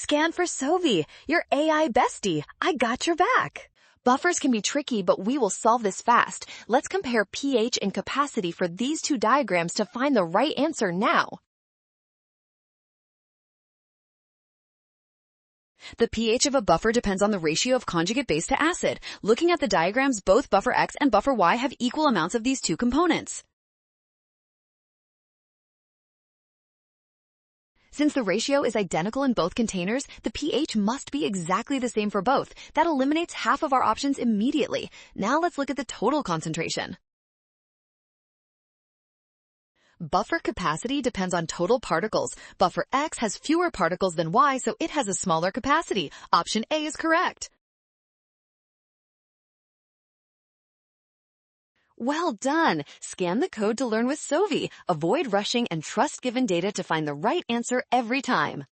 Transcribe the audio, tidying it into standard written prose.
Scan for Sovi, your AI bestie. I got your back. Buffers can be tricky, but we will solve this fast. Let's compare pH and capacity for these two diagrams to find the right answer now. The pH of a buffer depends on the ratio of conjugate base to acid. Looking at the diagrams, both buffer X and buffer Y have equal amounts of these two components. Since the ratio is identical in both containers, the pH must be exactly the same for both. That eliminates half of our options immediately. Now let's look at the total concentration. Buffer capacity depends on total particles. Buffer X has fewer particles than Y, so it has a smaller capacity. Option A is correct. Well done! Scan the code to learn with Sovi. Avoid rushing and trust given data to find the right answer every time.